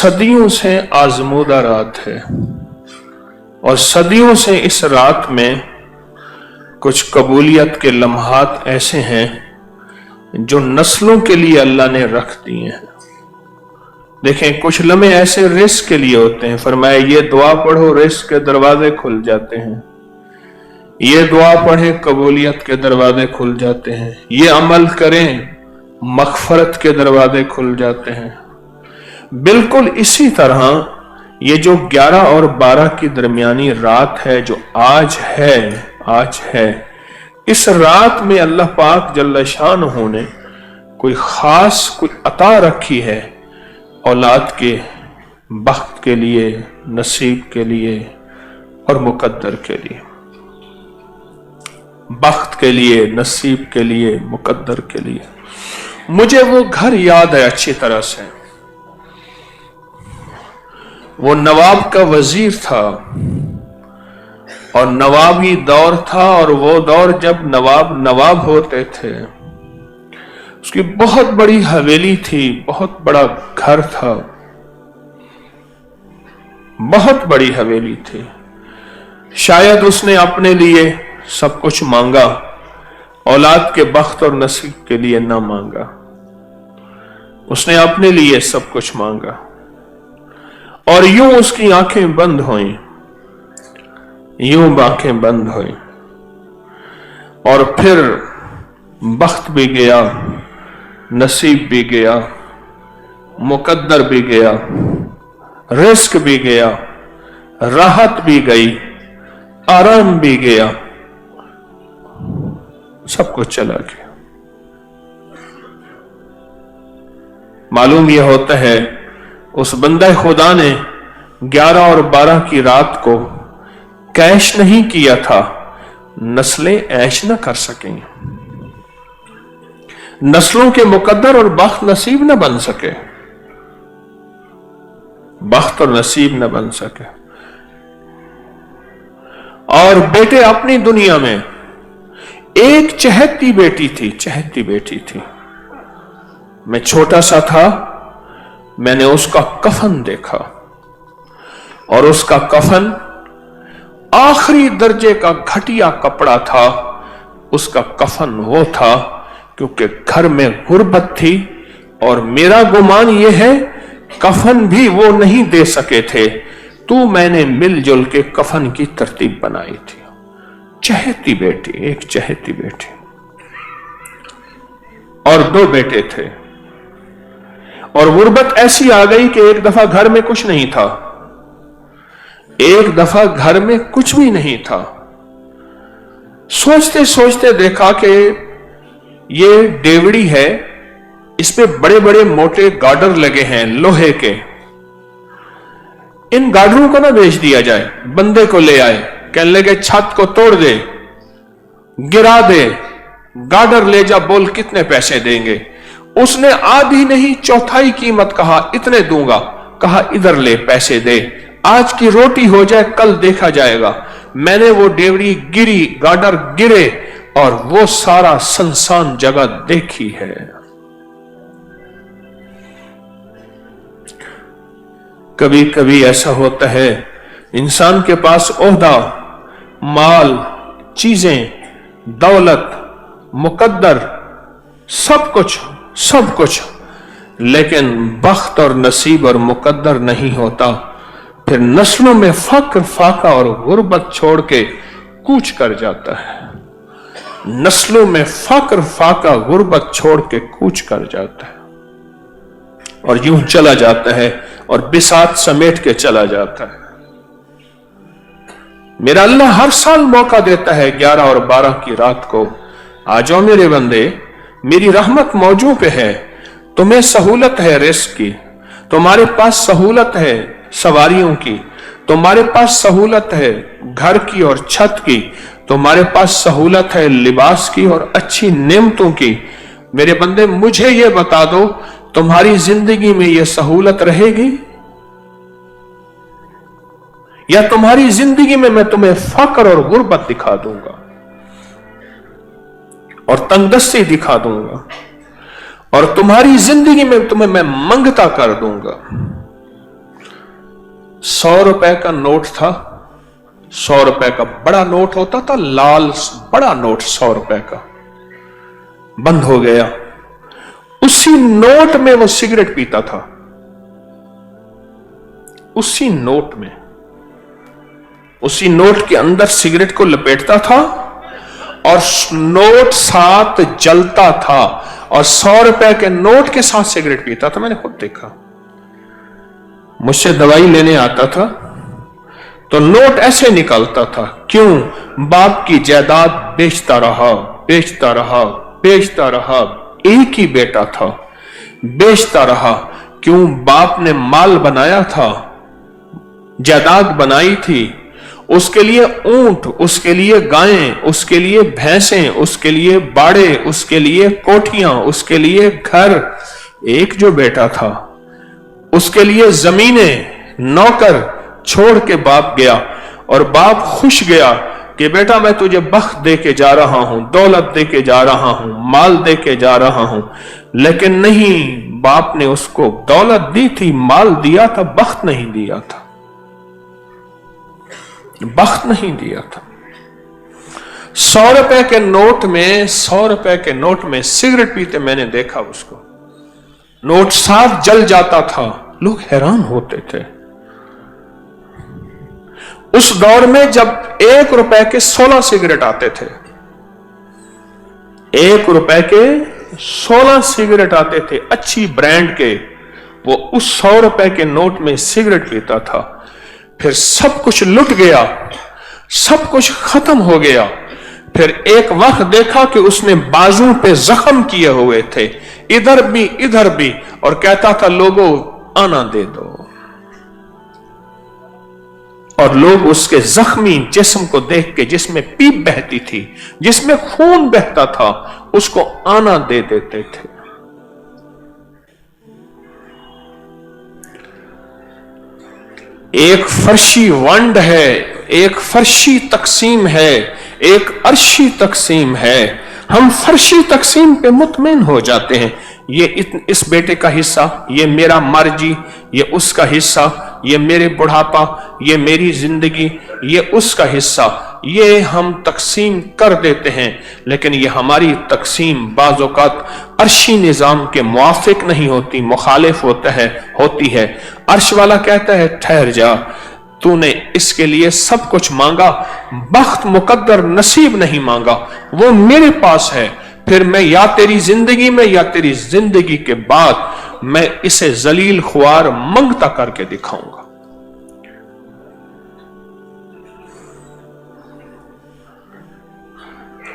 सदियों से आजमूदा रात है और सदियों से इस रात में कुछ कबूलियत के लम्हात ऐसे हैं जो नस्लों के लिए अल्लाह ने रख दिए हैं। देखें, कुछ लम्हे ऐसे रिस्क के लिए होते हैं। फरमाया ये दुआ पढ़ो, रिस्क के दरवाजे खुल जाते हैं। ये दुआ पढ़े, कबूलियत के दरवाजे खुल जाते हैं। ये अमल करें, मगफरत के दरवाजे खुल जाते हैं। बिल्कुल इसी तरह ये जो 11 और 12 की दरमियानी रात है जो आज है, इस रात में अल्लाह पाक जल्ल शानहू ने कोई अता रखी है औलाद के, बख्त के लिए, नसीब के लिए और मुकद्दर के लिए। बख्त के लिए, नसीब के लिए, मुकद्दर के लिए। मुझे वो घर याद है अच्छी तरह से। वो नवाब का वजीर था और नवाबी दौर था, और वो दौर जब नवाब होते थे। उसकी बहुत बड़ी हवेली थी, बहुत बड़ा घर था, बहुत बड़ी हवेली थी। शायद उसने अपने लिए सब कुछ मांगा, औलाद के बख्त और नसीब के लिए ना मांगा। उसने अपने लिए सब कुछ मांगा और यूं उसकी आंखें बंद हुई, यूं आंखें बंद हुई और फिर बख्त भी गया, नसीब भी गया, मुकद्दर भी गया, रिस्क भी गया, राहत भी गई, आराम भी गया, सब कुछ चला गया। मालूम यह होता है उस बंदा खुदा ने 11 और 12 की रात को कैश नहीं किया था, नस्लें ऐश न कर सकें, नस्लों के मुकद्दर और बख्त नसीब न बन सके, बख्त और नसीब न बन सके। और बेटे अपनी दुनिया में एक चहती बेटी थी। मैं छोटा सा था, मैंने उसका कफन देखा और उसका कफन आखिरी दर्जे का घटिया कपड़ा था। उसका कफन वो था क्योंकि घर में गुर्बत थी और मेरा गुमान ये है कफन भी वो नहीं दे सके थे, तो मैंने मिलजुल के कफन की तरतीब बनाई थी। चहेती बेटी, एक चहेती बेटी और 2 बेटे थे। और गुर्बत ऐसी आ गई कि एक दफा घर में कुछ नहीं था, एक दफा घर में कुछ भी नहीं था। सोचते सोचते देखा कि ये डेवड़ी है, इस पे बड़े बड़े मोटे गार्डर लगे हैं लोहे के। इन गार्डरों को ना बेच दिया जाए। बंदे को ले आए, कहने लगे छत को तोड़ दे, गिरा दे, गार्डर ले जा, बोल कितने पैसे देंगे। उसने आधी नहीं चौथाई कीमत कहा, इतने दूंगा। कहा इधर ले, पैसे दे, आज की रोटी हो जाए, कल देखा जाएगा। मैंने वो डेवड़ी गिरी, गार्डर गिरे और वो सारा सुनसान जगह देखी है। कभी कभी ऐसा होता है इंसान के पास ओहदा, माल, चीजें, दौलत, मुकद्दर, सब कुछ, लेकिन बख्त और नसीब और मुकद्दर नहीं होता। फिर नस्लों में फक्र, फाका और गुर्बत छोड़ के कूच कर जाता है। नस्लों में फक्र, फाका, गुर्बत छोड़ के कूच कर जाता है और यूं चला जाता है और बिसात समेट के चला जाता है। मेरा अल्लाह हर साल मौका देता है 11 और 12 की रात को, आ जाओ मेरे बंदे, मेरी रहमत मौजू पे है, तुम्हें सहूलत है रिस्क की, तुम्हारे पास सहूलत है सवारियों की, तुम्हारे पास सहूलत है घर की और छत की, तुम्हारे पास सहूलत है लिबास की और अच्छी नेमतों की। मेरे बंदे मुझे ये बता दो, तुम्हारी जिंदगी में यह सहूलत रहेगी या तुम्हारी जिंदगी में मैं तुम्हें फक्र और गुर्बत दिखा दूंगा और तंगदस्ती दिखा दूंगा और तुम्हारी जिंदगी में तुम्हें मैं मंगता कर दूंगा। 100 रुपए का नोट था, 100 रुपए का बड़ा नोट होता था, लाल बड़ा नोट 100 रुपए का, बंद हो गया। उसी नोट में वो सिगरेट पीता था, उसी नोट में, उसी नोट के अंदर सिगरेट को लपेटता था और नोट साथ जलता था, और 100 रुपए के नोट के साथ सिगरेट पीता था। मैंने खुद देखा। मुझसे दवाई लेने आता था तो नोट ऐसे निकालता था। क्यों? बाप की जायदाद बेचता रहा, बेचता रहा, बेचता रहा। एक ही बेटा था, बेचता रहा। क्यों? बाप ने माल बनाया था, जायदाद बनाई थी, उसके लिए ऊंट, उसके लिए गायें, उसके लिए भैंसें, उसके लिए बाड़े, उसके लिए कोठियां, उसके लिए घर। एक जो बेटा था, उसके लिए जमीनें, नौकर छोड़ के बाप गया, और बाप खुश गया कि बेटा मैं तुझे बख्त दे के जा रहा हूं, दौलत दे के जा रहा हूं, माल दे के जा रहा हूं। लेकिन नहीं, बाप ने उसको दौलत दी थी, माल दिया था, बख्त नहीं दिया था, बख्त नहीं दिया था। 100 रुपए के नोट में, 100 रुपए के नोट में सिगरेट पीते मैंने देखा उसको। नोट साथ जल जाता था, लोग हैरान होते थे। उस दौर में जब 1 रुपए के 16 सिगरेट आते थे, 1 रुपए के 16 सिगरेट आते थे अच्छी ब्रांड के, वो उस 100 रुपए के नोट में सिगरेट पीता था। फिर सब कुछ लुट गया, सब कुछ खत्म हो गया। फिर एक वक्त देखा कि उसने बाजू पे जख्म किए हुए थे, इधर भी इधर भी, और कहता था लोगों आना दे दो। और लोग उसके जख्मी जिस्म को देख के, जिसमें पीप बहती थी, जिसमें खून बहता था, उसको आना दे देते थे। एक फर्शी वंड है, एक फर्शी तकसीम है, एक अर्शी तकसीम है। हम फर्शी तकसीम पे मुतमईन हो जाते हैं। ये इस बेटे का हिस्सा, ये मेरा मर्जी, ये उसका हिस्सा, ये मेरे बुढ़ापा, ये मेरी जिंदगी, ये उसका हिस्सा, ये हम तकसीम कर देते हैं। लेकिन ये हमारी तकसीम बाज़ औक़ात अर्शी निज़ाम के मुआफ़िक नहीं होती, मुखालिफ होती है। अर्श वाला कहता है ठहर जा, तूने इसके लिए सब कुछ मांगा, बख्त मुकद्दर नसीब नहीं मांगा, वो मेरे पास है। फिर मैं या तेरी जिंदगी में या तेरी जिंदगी के बाद मैं इसे जलील ख्वार मंगता करके दिखाऊंगा।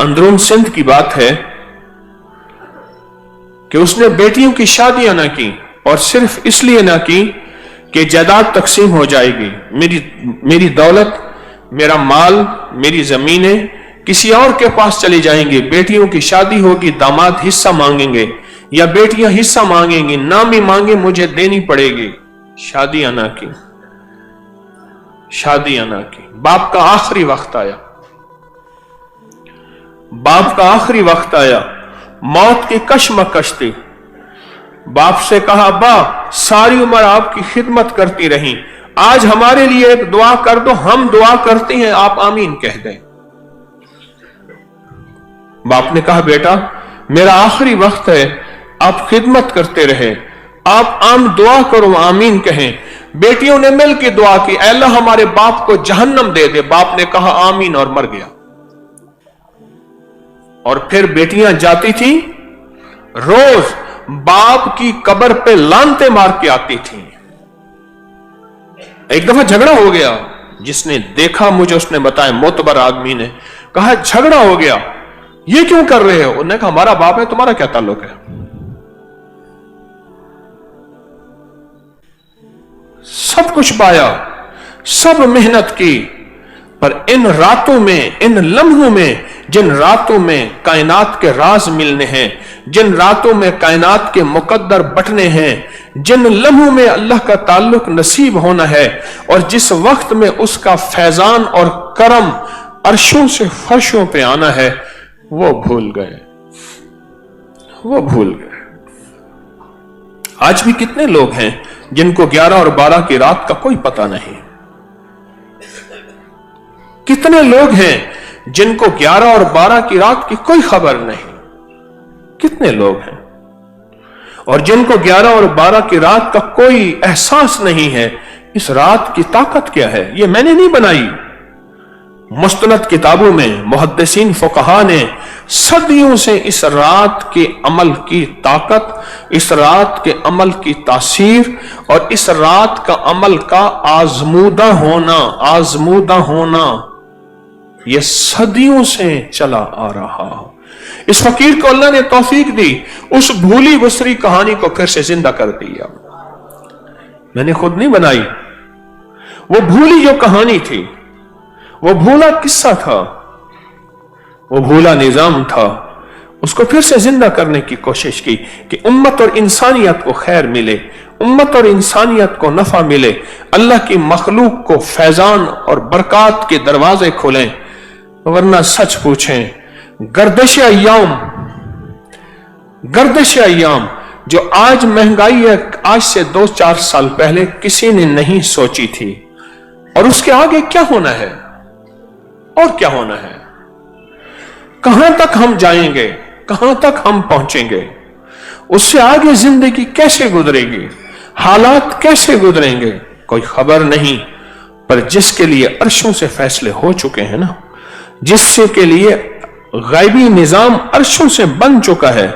अंदरून सिंध की बात है कि उसने बेटियों की शादियां ना की, और सिर्फ इसलिए ना की कि जायदाद तकसीम हो जाएगी, मेरी दौलत, मेरा माल, मेरी जमीनें किसी और के पास चली जाएंगी, बेटियों की शादी होगी, दामाद हिस्सा मांगेंगे या बेटियां हिस्सा मांगेंगी, ना भी मांगे मुझे देनी पड़ेगी। शादियां ना की, शादियां ना की। बाप का आखिरी वक्त आया, बाप का आखिरी वक्त आया, मौत की कशमकश थी। बाप से कहा, अब्बा सारी उम्र आपकी खिदमत करती रही, आज हमारे लिए एक दुआ कर दो, हम दुआ करते हैं, आप आमीन कह दें। बाप ने कहा, बेटा मेरा आखिरी वक्त है, आप खिदमत करते रहे, आप आम दुआ करो, आमीन कहें। बेटियों ने मिल के दुआ की, अल्लाह हमारे बाप को जहन्नम दे दे। बाप ने कहा आमीन और मर गया। और फिर बेटियां जाती थी, रोज बाप की कब्र पे लानते मार के आती थी। एक दफा झगड़ा हो गया, जिसने देखा मुझे उसने बताया, मोतबर आदमी ने कहा झगड़ा हो गया, ये क्यों कर रहे हो? उन्होंने कहा हमारा बाप है, तुम्हारा क्या ताल्लुक है? सब कुछ पाया, सब मेहनत की, पर इन रातों में, इन लम्हों में, जिन रातों में कायनात के राज मिलने हैं, जिन रातों में कायनात के मुकद्दर बटने हैं, जिन लम्हों में अल्लाह का ताल्लुक नसीब होना है, और जिस वक्त में उसका फैजान और करम अर्शों से फर्शों पे आना है, वो भूल गए, वो भूल गए। आज भी कितने लोग हैं जिनको 11 और 12 की रात का कोई पता नहीं। कितने लोग हैं जिनको 11 और 12 की रात की कोई खबर नहीं? कितने लोग हैं और जिनको 11 और 12 की रात का कोई एहसास नहीं है इस रात की ताकत क्या है? ये मैंने नहीं बनाई। मुस्तनद किताबों में मुहद्दिसीन फुकहा ने सदियों से इस रात के अमल की ताकत, इस रात के अमल की तासीर और इस रात का अमल का आजमूदा होना यह सदियों से चला आ रहा। इस फकीर को अल्लाह ने तौफीक दी, उस भूली बसरी कहानी को फिर से जिंदा कर दिया। मैंने खुद नहीं बनाई, वो भूली जो कहानी थी, वो भूला किस्सा था, वो भूला निजाम था, उसको फिर से जिंदा करने की कोशिश की कि उम्मत और इंसानियत को खैर मिले, उम्मत और इंसानियत को नफा मिले, अल्लाह की मखलूक को फैजान और बरकत के दरवाजे खुलें। वरना सच पूछें, गर्दिश अय्याम जो आज महंगाई है, आज से 2-4 साल पहले किसी ने नहीं सोची थी। और उसके आगे क्या होना है और क्या होना है, कहां तक हम जाएंगे, कहां तक हम पहुंचेंगे, उससे आगे जिंदगी कैसे गुजरेगी, हालात कैसे गुजरेंगे, कोई खबर नहीं। पर जिसके लिए अर्शों से फैसले हो चुके हैं ना, जिससे के लिए गैबी निजाम अर्शों से बन चुका है,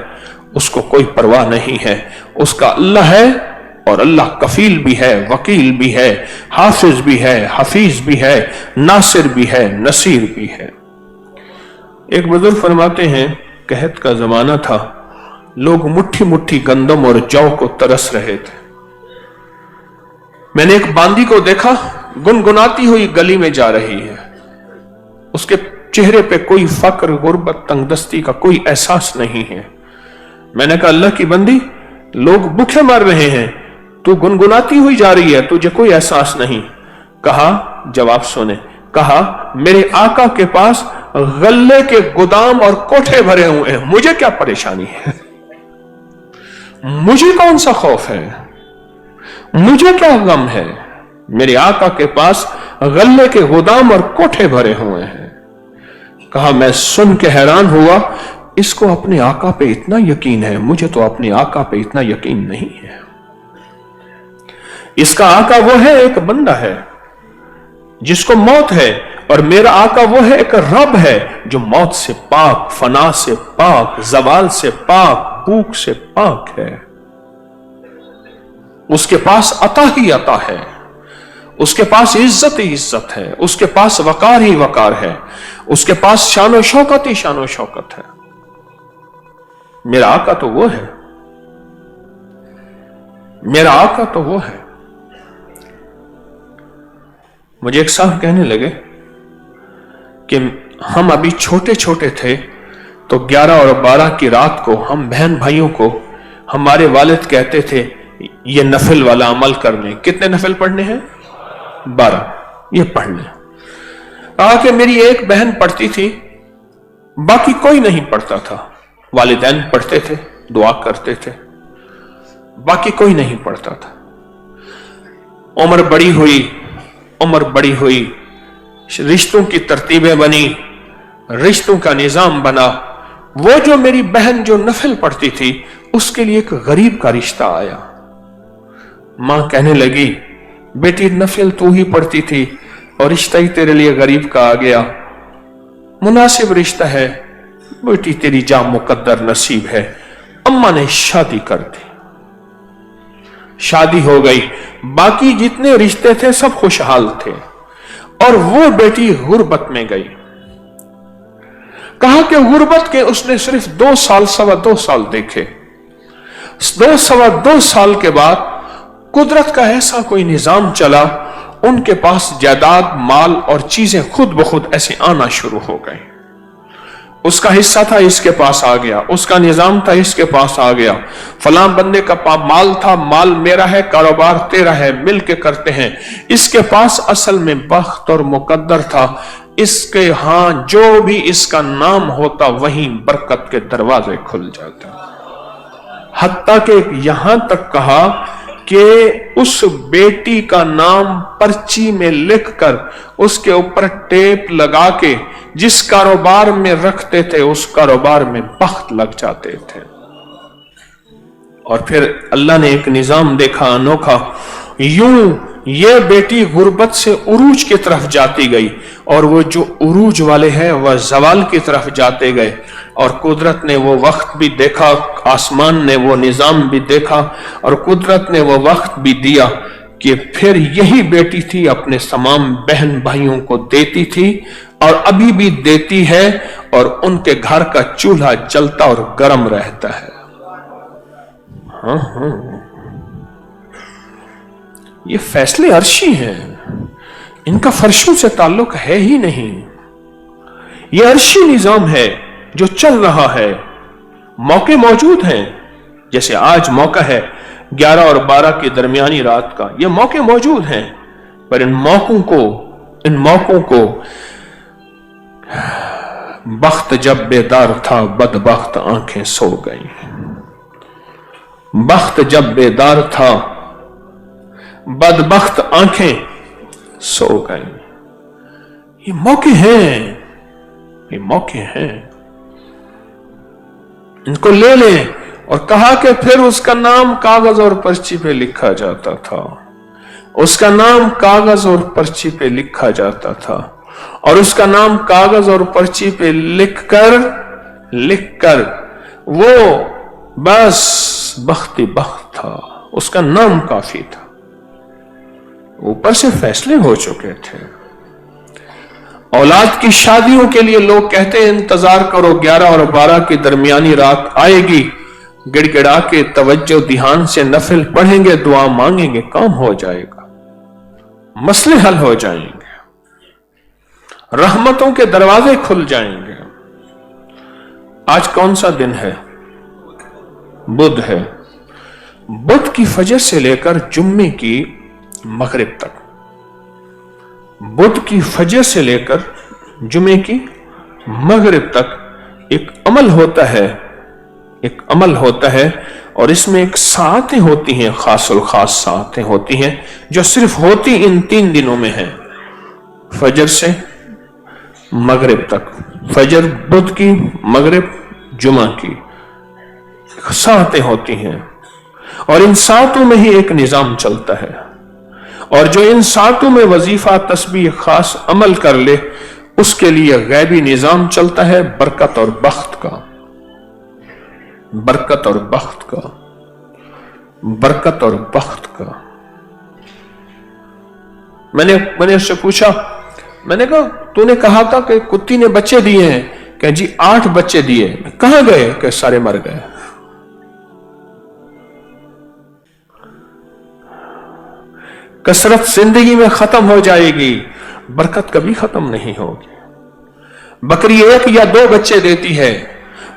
उसको कोई परवाह नहीं है। उसका अल्लाह है और अल्लाह कफील भी है, वकील भी है, हाफिज भी है, हफीज भी है, नासिर भी है, नसीर भी है। एक बुजुर्ग फरमाते हैं, कहत का जमाना था, लोग मुट्ठी मुट्ठी गंदम और जौ को तरस रहे थे। मैंने एक बांदी को देखा, गुनगुनाती हुई गली में जा रही है, उसके चेहरे पे कोई फक्र, गुर्बत, तंगदस्ती का कोई एहसास नहीं है। मैंने कहा, अल्लाह की बंदी, लोग भूखे मर रहे हैं, तू गुनगुनाती हुई जा रही है, तुझे कोई एहसास नहीं। कहा, जवाब सुने, कहा, मेरे आका के पास गल्ले के गोदाम और कोठे भरे हुए हैं, मुझे क्या परेशानी है, मुझे कौन सा खौफ है, मुझे क्या गम है। मेरे आका के पास गल्ले के गोदाम और कोठे भरे हुए हैं। कहा, मैं सुन के हैरान हुआ, इसको अपने आका पे इतना यकीन है, मुझे तो अपने आका पे इतना यकीन नहीं है। इसका आका वो है, एक बंदा है जिसको मौत है, और मेरा आका वो है, एक रब है जो मौत से पाक, फना से पाक, जवाल से पाक, भूख से पाक है। उसके पास अता ही अता है, उसके पास इज्जत ही इज्जत है, उसके पास वकार ही वकार है, उसके पास शानो शौकत ही शानो शौकत है। मेरा आका तो वो है, मेरा आका तो वो है। मुझे एक साहब कहने लगे कि हम अभी छोटे छोटे थे तो 11 और 12 की रात को हम बहन भाइयों को हमारे वालिद कहते थे, ये नफिल वाला अमल करने। कितने नफिल पढ़ने हैं? 12, ये पढ़ने। कहा कि मेरी एक बहन पढ़ती थी, बाकी कोई नहीं पढ़ता था। वालिदैन पढ़ते थे, दुआ करते थे, बाकी कोई नहीं पढ़ता था। उम्र बड़ी हुई, रिश्तों की तरतीबें बनी, रिश्तों का निजाम बना। वो जो मेरी बहन जो नफिल पढ़ती थी, उसके लिए एक गरीब का रिश्ता आया। मां कहने लगी, बेटी नफिल तू ही पढ़ती थी और रिश्ता ही तेरे लिए गरीब का आ गया, मुनासिब रिश्ता है, बेटी तेरी जा मुकद्दर नसीब है। अम्मा ने शादी कर दी, शादी हो गई, बाकी जितने रिश्ते थे सब खुशहाल थे, और वो बेटी गुर्बत में गई। कहा कि गुर्बत के उसने सिर्फ 2 साल, 2.25 साल देखे। 2 साल के बाद कुदरत का ऐसा कोई निजाम चला, उनके पास जायदाद, माल और चीजें खुद ब खुद ऐसे आना शुरू हो गई। उसका हिस्सा था, इसके पास आ गया, उसका निजाम था, इसके पास आ गया। फलां बंदे का माल था, माल मेरा है, कारोबार तेरा है, मिल के करते हैं। इसके पास असल में बख्त और मुकद्दर था, इसके हां जो भी इसका नाम होता वहीं बरकत के दरवाजे खुल जाते। हत्ता के यहां तक कहा کہ उस बेटी का नाम पर्ची में लिखकर उसके ऊपर टेप लगा के जिस कारोबार में रखते थे उस कारोबार में बख्त लग जाते थे। और फिर अल्लाह ने एक निजाम देखा अनोखा, यूं ये बेटी गुर्बत से उरूज की तरफ जाती गई और वो जो उरूज वाले हैं वह जवाल की तरफ जाते गए। और कुदरत ने वो वक्त भी देखा, आसमान ने वो निजाम भी देखा और कुदरत ने वो वक्त भी दिया कि फिर यही बेटी थी अपने तमाम बहन भाइयों को देती थी और अभी भी देती है और उनके घर का चूल्हा जलता और गर्म रहता है। हाँ, ये फैसले अर्शी हैं, इनका फर्शों से ताल्लुक है ही नहीं। ये अर्शी निजाम है जो चल रहा है। मौके मौजूद हैं, जैसे आज मौका है 11 और 12 की दरमियानी रात का, ये मौके मौजूद हैं, पर इन मौकों को बख्त जब बेदार था बदबख्त आंखें सो गई। बख्त जब बेदार था बदबख्त आंखें सो गई। ये मौके हैं, ये मौके हैं, इनको ले लें। और कहा कि फिर उसका नाम कागज और पर्ची पे लिखा जाता था, उसका नाम कागज और पर्ची पे लिखा जाता था और उसका नाम कागज और पर्ची पे लिखकर वो बस बख्ती बख्त था, उसका नाम काफी था। ऊपर से फैसले हो चुके थे। औलाद की शादियों के लिए लोग कहते हैं इंतजार करो 11 और 12 की दरमियानी रात आएगी, गिड़गिड़ा के तवज्जो ध्यान से नफिल पढ़ेंगे, दुआ मांगेंगे, काम हो जाएगा, मसले हल हो जाएंगे, रहमतों के दरवाजे खुल जाएंगे। आज कौन सा दिन है? बुध है। बुध की फजर से लेकर जुम्मे की मगरिब तक, बुध की फजर से लेकर जुमे की मगरिब तक एक अमल होता है, एक अमल होता है और इसमें एक सातें होती हैं, खासुल खास सातें होती हैं जो सिर्फ होती इन 3 दिनों में है, फजर से मगरिब तक, फजर बुध की, मगरिब जुमा की, सातें होती हैं और इन सातों में ही एक निजाम चलता है। और जो इन सातों में वजीफा तस्बीह खास अमल कर ले उसके लिए गैबी निजाम चलता है बरकत और बख्त का, बरकत और बख्त का, बरकत और बख्त का। मैंने उससे पूछा, मैंने कहा तूने कहा था कि कुत्ती ने बच्चे दिए हैं, कह जी 8 बच्चे दिए, कहां गए? कि सारे मर गए। कसरत जिंदगी में खत्म हो जाएगी, बरकत कभी खत्म नहीं होगी। बकरी 1 या 2 बच्चे देती है,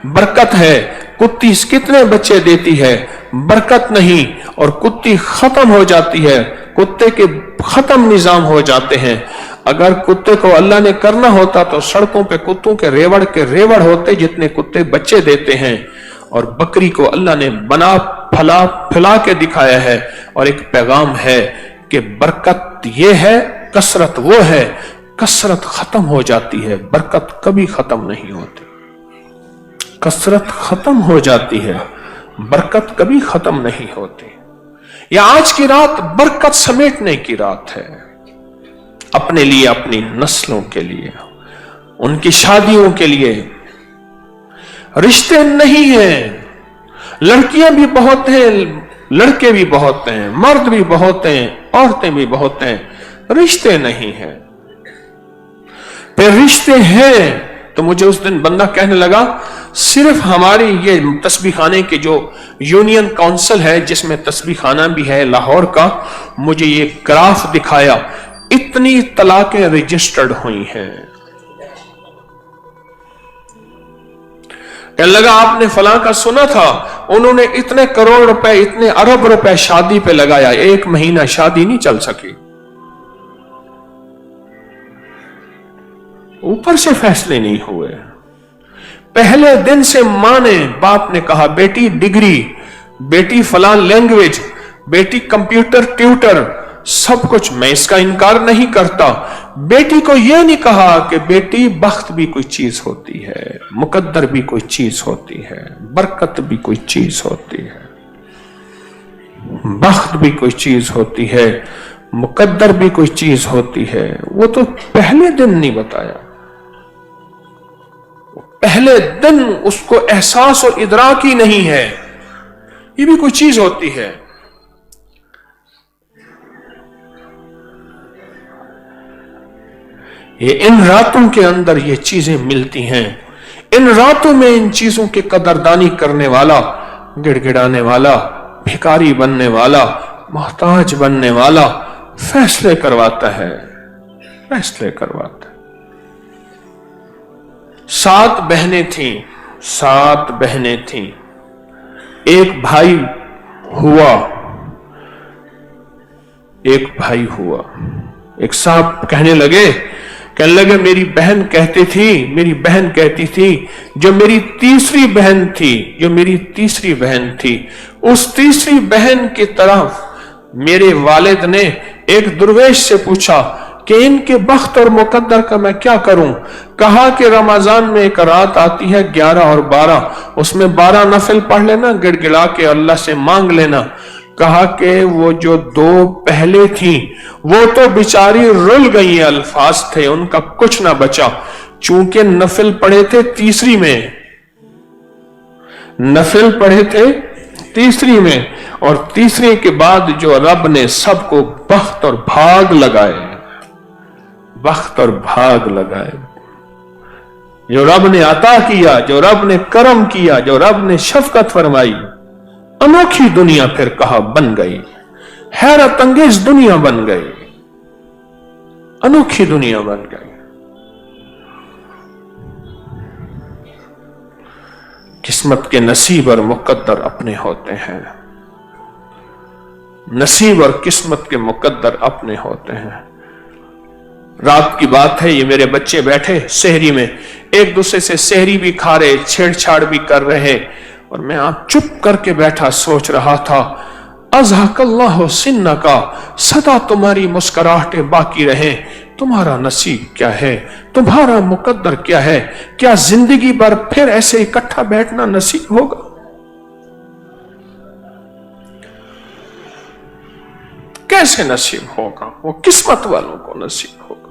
बरकत है। कुत्ती कितने बच्चे देती है? बरकत नहीं, और कुत्ती खत्म हो जाती है, कुत्ते के खत्म निजाम हो जाते हैं। अगर कुत्ते को अल्लाह ने करना होता तो सड़कों पे कुत्तों के रेवड़ होते जितने कुत्ते बच्चे देते हैं, और बकरी को अल्लाह ने बना फैला के दिखाया है। और एक पैगाम है कि बरकत ये है, कसरत वो है। कसरत खत्म हो जाती है, बरकत कभी खत्म नहीं होती। कसरत खत्म हो जाती है, बरकत कभी खत्म नहीं होती। या आज की रात बरकत समेटने की रात है, अपने लिए, अपनी नस्लों के लिए, उनकी शादियों के लिए। रिश्ते नहीं हैं, लड़कियां भी बहुत हैं, लड़के भी बहुत हैं, मर्द भी बहुत हैं, औरतें भी बहुत हैं, रिश्ते नहीं हैं। फिर रिश्ते हैं तो मुझे उस दिन बंदा कहने लगा, सिर्फ हमारी ये तस्बीह खाने की जो यूनियन काउंसिल है जिसमें तस्बीह खाना भी है लाहौर का, मुझे ये ग्राफ दिखाया, इतनी तलाकें रजिस्टर्ड हुई हैं। कहने लगा आपने फलां का सुना था, उन्होंने इतने करोड़ रुपए, इतने अरब रुपए शादी पे लगाया, 1 महीना शादी नहीं चल सकी। ऊपर से फैसले नहीं हुए। पहले दिन से मां ने, बाप ने कहा बेटी डिग्री, बेटी फलां लैंग्वेज, बेटी कंप्यूटर ट्यूटर, सब कुछ, मैं इसका इनकार नहीं करता। बेटी को यह नहीं कहा कि बेटी बख्त भी कोई चीज होती है, मुकद्दर भी कोई चीज होती है, बरकत भी कोई चीज होती है, बख्त भी कोई चीज होती है, मुकद्दर भी कोई चीज होती है। वो तो पहले दिन नहीं बताया, पहले दिन उसको एहसास और इदराक ही नहीं है, ये भी कोई चीज होती है। ये इन रातों के अंदर ये चीजें मिलती हैं। इन रातों में इन चीजों की कदरदानी करने वाला, गिड़गिड़ाने वाला, भिखारी बनने वाला, मोहताज बनने वाला फैसले करवाता है, फैसले करवाता है। 7 बहनें थीं, 7 बहनें थीं। एक भाई हुआ, एक भाई हुआ। एक साहब कहने लगे मेरी बहन कहती थी, जो मेरी तीसरी बहन थी, उस तीसरी बहन की तरफ मेरे वालिद ने एक दुर्वेश से पूछा कि इनके बख्त और मुकद्दर का मैं क्या करूं। कहा कि रमजान में एक रात आती है 11 और 12, उसमें 12 नफिल पढ़ लेना, गिड़गिड़ा के अल्लाह से मांग लेना। कहा कि वो जो 2 पहले थी वो तो बेचारी रुल गई, अल्फाज थे, उनका कुछ ना बचा। चूंकि नफिल पढ़े थे तीसरी में, नफिल पढ़े थे तीसरी में, और तीसरे के बाद जो रब ने सबको बख्त और भाग लगाए, बख्त और भाग लगाए, जो रब ने अता किया, जो रब ने करम किया, जो रब ने शफकत फरमाई, अनोखी दुनिया फिर कहा बन गई, हैरत अंगेज दुनिया बन गई, अनोखी दुनिया बन गई। किस्मत के नसीब और मुकद्दर अपने होते हैं, नसीब और किस्मत के मुकद्दर अपने होते हैं। रात की बात है, ये मेरे बच्चे बैठे सहरी में, एक दूसरे से सहरी भी खा रहे, छेड़छाड़ भी कर रहे, और मैं आप चुप करके बैठा सोच रहा था, अज़हकल्लाहु सिन्नका, सदा तुम्हारी मुस्कुराहटें बाकी रहे। तुम्हारा नसीब क्या है, तुम्हारा मुकद्दर क्या है? क्या जिंदगी भर फिर ऐसे इकट्ठा बैठना नसीब होगा? कैसे नसीब होगा? वो किस्मत वालों को नसीब होगा,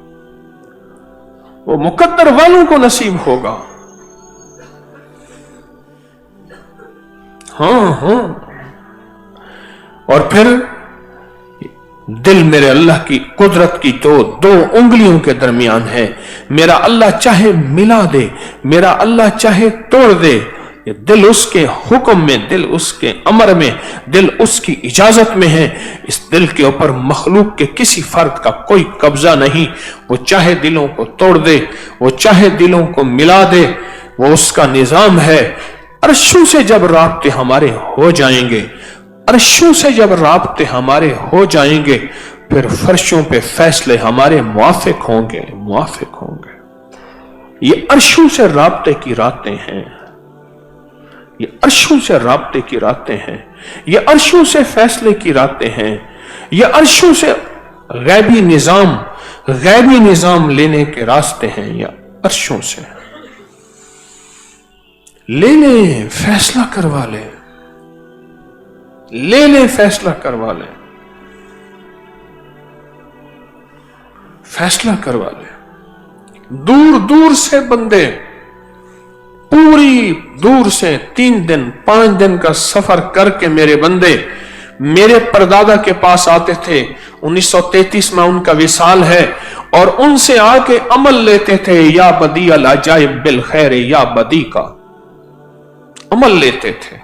वो मुकद्दर वालों को नसीब होगा। हाँ। और फिर दिल मेरे अल्लाह की कुदरत की तो 2 उंगलियों के दरमियान है। मेरा अल्लाह चाहे मिला दे, मेरा अल्लाह चाहे तोड़ दे। ये दिल उसके हुक्म में, दिल उसके अमर में, दिल उसकी इजाजत में है। इस दिल के ऊपर मखलूक के किसी फर्द का कोई कब्जा नहीं। वो चाहे दिलों को तोड़ दे, वो चाहे दिलों को मिला दे, वो उसका निजाम है। अर्शों से जब राब्ते हमारे हो जाएंगे, अर्शों से जब राब्ते हमारे हो जाएंगे, फिर फर्शों पे फैसले हमारे मुआफिक होंगे, मुआफिक होंगे। ये अर्शों से राब्ते की रातें हैं, ये अर्शों से राब्ते की रातें हैं, ये अर्शों से फैसले की रातें हैं, ये अर्शों से गैबी निजाम लेने के रास्ते हैं। ये अर्शों से ले ले, फैसला करवा ले, ले ले, फैसला करवा ले, फैसला करवा ले। दूर दूर से बंदे, पूरी दूर से 3 दिन 5 दिन का सफर करके मेरे बंदे मेरे परदादा के पास आते थे। 1933 में उनका विसाल है, और उनसे आके अमल लेते थे। या बदी अल अजाइब बिल खैर, या बदी का अमल लेते थे।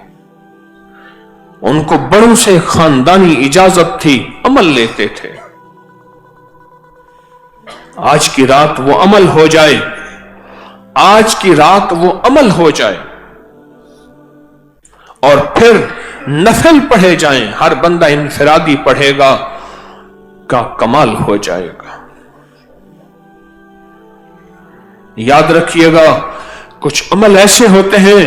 उनको बड़ों से खानदानी इजाजत थी, अमल लेते थे। आज की रात वो अमल हो जाए, आज की रात वो अमल हो जाए, और फिर नफल पढ़े जाएं। हर बंदा इनफरादी पढ़ेगा, का कमाल हो जाएगा। याद रखिएगा, कुछ अमल ऐसे होते हैं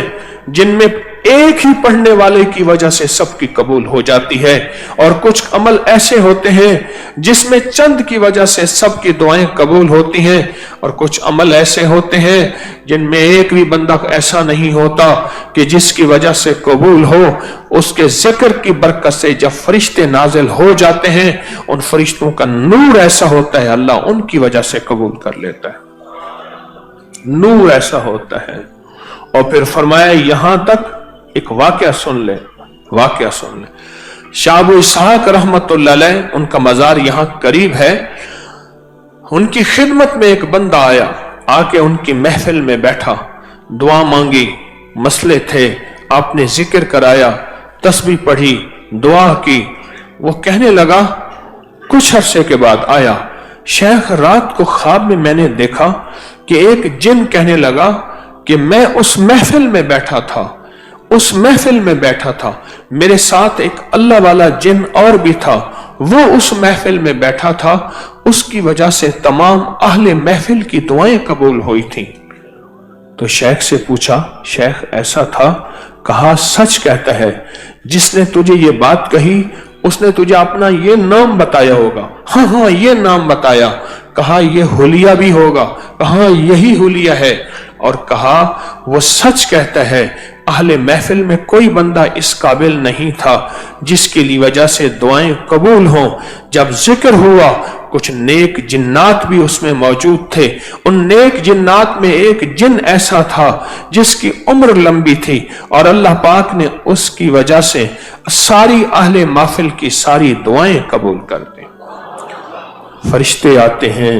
जिनमें एक ही पढ़ने वाले की वजह से सबकी कबूल हो जाती है, और कुछ अमल ऐसे होते हैं जिसमें चंद की वजह से सबकी दुआएं कबूल होती हैं, और कुछ अमल ऐसे होते हैं जिनमें एक भी बंदा ऐसा नहीं होता कि जिसकी वजह से कबूल हो। उसके जिक्र की बरकत से जब फरिश्ते नाजिल हो जाते हैं, उन फरिश्तों का नूर ऐसा होता है, अल्लाह उनकी वजह से कबूल कर लेता है, नूर ऐसा होता है। और फिर फरमाया यहां तक एक वाकया सुन ले, वाकया सुन ले। शाह अबू इसहाक रहमतुल्लाह अलैह, उनका मजार यहां करीब है। उनकी खिदमत में एक बंदा आया, आके उनकी महफिल में बैठा, दुआ मांगी, मसले थे, आपने जिक्र कराया, तस्बीह पढ़ी, दुआ की। वो कहने लगा, कुछ अरसे के बाद आया, शेख रात को ख्वाब में मैंने देखा कि एक जिन कहने लगा कि मैं उस महफिल में बैठा था, उस महफिल में बैठा था, मेरे साथ एक अल्लाह वाला जिन और भी था, वो उस महफिल में बैठा था, उसकी वजह से तमाम अहले महफिल की दुआएं कबूल हुई थी। तो शेख से पूछा, शेख ऐसा था? कहा सच कहता है, जिसने तुझे ये बात कही उसने तुझे अपना ये नाम बताया होगा। हाँ हाँ ये नाम बताया। कहा ये हुलिया भी होगा। कहा यही हुलिया है। और कहा वो सच कहता है, अहले महफिल में कोई बंदा इस काबिल नहीं था जिसकी लिए वजह से दुआएं कबूल हों। जब जिक्र हुआ, कुछ नेक जिन्नात भी उसमें मौजूद थे। उन नेक जिन्नात में एक जिन ऐसा था जिसकी उम्र लंबी थी, और अल्लाह पाक ने उसकी वजह से सारी अहले महफिल की सारी दुआएं कबूल कर दी। फरिश्ते आते हैं,